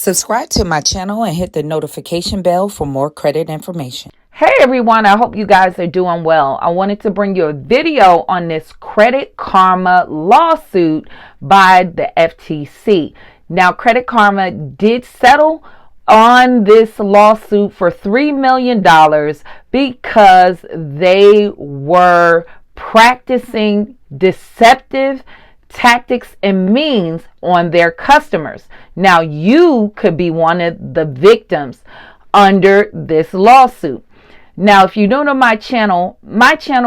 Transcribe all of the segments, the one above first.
Subscribe to my channel and hit the notification bell for more credit information. Hey everyone, I hope you guys are doing well. I wanted to bring you a video on this Credit Karma lawsuit by the FTC. Now, Credit Karma did settle on this lawsuit for $3 million because they were practicing deceptive tactics and means on their customers. Now, you could be one of the victims under this lawsuit. Now, if you're new to my channel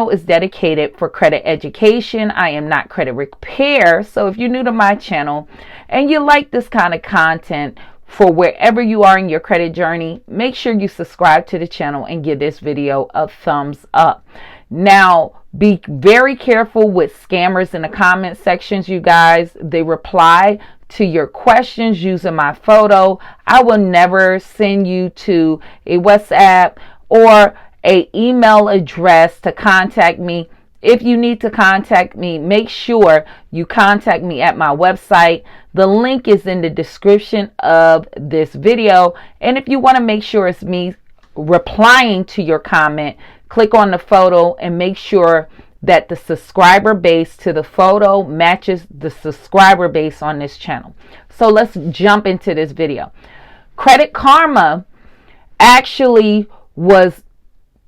is dedicated for credit education. I am not credit repair. So if you're new to my channel and you like this kind of content for wherever you are in your credit journey, make sure you subscribe to the channel and give this video a thumbs up. Now, be very careful with scammers in the comment sections, you guys. They reply to your questions using my photo. I will never send you to a WhatsApp or an email address to contact me. If you need to contact me, make sure you contact me at my website. The link is in the description of this video. And if you want to make sure it's me replying to your comment, click on the photo and make sure that the subscriber base to the photo matches the subscriber base on this channel. So let's jump into this video. Credit Karma actually was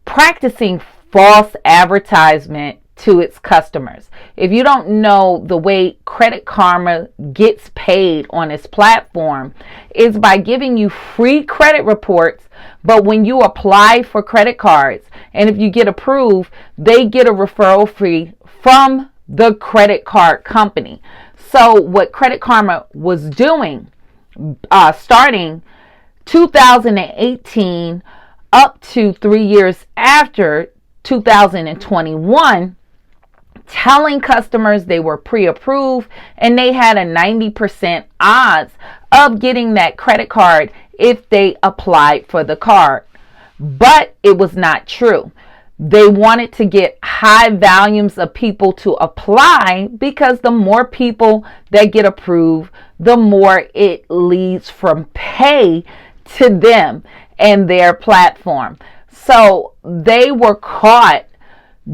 practicing false advertisement to its customers. If you don't know, the way Credit Karma gets paid on its platform is by giving you free credit reports, but when you apply for credit cards and if you get approved, they get a referral fee from the credit card company. So what Credit Karma was doing starting 2018 up to 3 years after 2021, telling customers they were pre-approved and they had a 90% odds of getting that credit card if they applied for the card. But it was not true. They wanted to get high volumes of people to apply because the more people that get approved, the more it leads from pay to them and their platform. So they were caught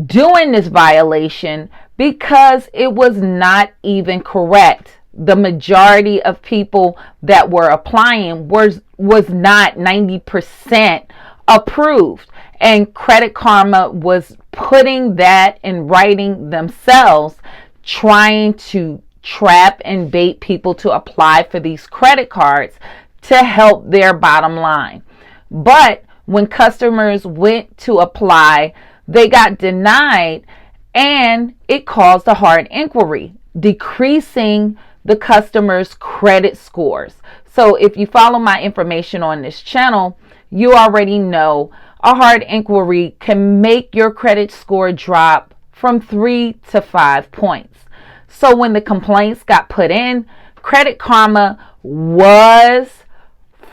doing this violation because it was not even correct. The majority of people that were applying was not 90% approved, and Credit Karma was putting that in writing themselves, trying to trap and bait people to apply for these credit cards to help their bottom line. But when customers went to apply, they got denied, and it caused a hard inquiry, decreasing the customer's credit scores. So if you follow my information on this channel, you already know a hard inquiry can make your credit score drop from 3 to 5 points. So when the complaints got put in, Credit Karma was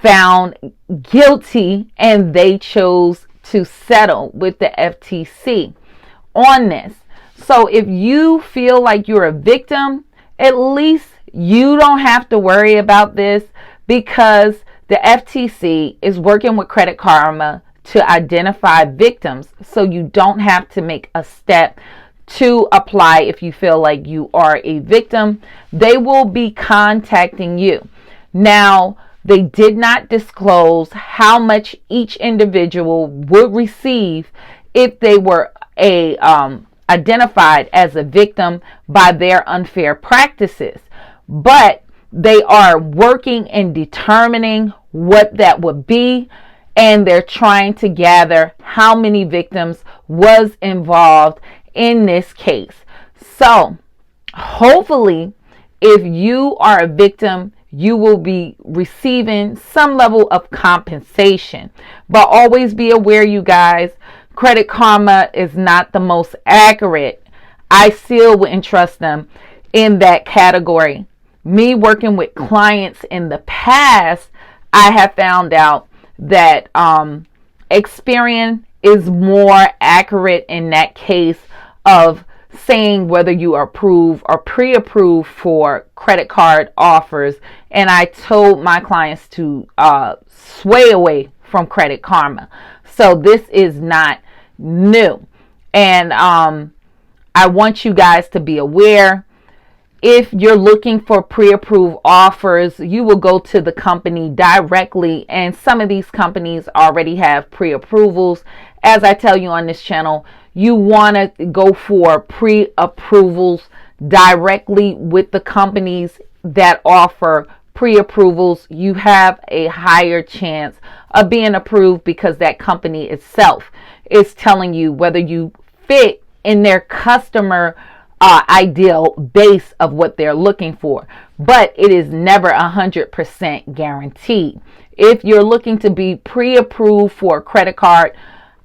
found guilty and they chose to settle with the FTC on this. So if you feel like you're a victim, at least you don't have to worry about this, because the FTC is working with Credit Karma to identify victims, so you don't have to make a step to apply if you feel like you are a victim. They will be contacting you. Now, they did not disclose how much each individual would receive if they were identified as a victim by their unfair practices. But they are working and determining what that would be, and they're trying to gather how many victims was involved in this case. So hopefully, if you are a victim, you will be receiving some level of compensation. But always be aware, you guys, Credit Karma is not the most accurate. I still wouldn't trust them in that category. Me working with clients in the past, I have found out that Experian is more accurate in that case of saying whether you are approved or pre-approved for credit card offers. And I told my clients to sway away from Credit Karma. So this is not new. And I want you guys to be aware. If you're looking for pre-approved offers, you will go to the company directly, and some of these companies already have pre-approvals. As I tell you on this channel, you want to go for pre-approvals directly with the companies that offer pre-approvals. You have a higher chance of being approved because that company itself is telling you whether you fit in their customer ideal base of what they're looking for. But it is never 100% guaranteed. If you're looking to be pre-approved for a credit card,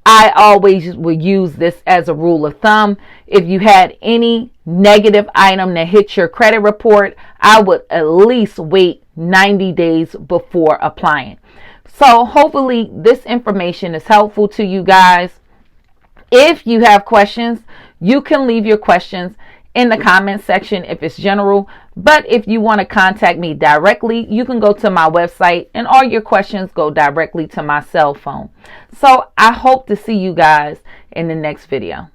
I always would use this as a rule of thumb. If you had any negative item that hit your credit report, I would at least wait 90 days before applying. So hopefully this information is helpful to you guys. If you have questions, you can leave your questions in the comment section if it's general. But if you want to contact me directly, you can go to my website and all your questions go directly to my cell phone. So I hope to see you guys in the next video.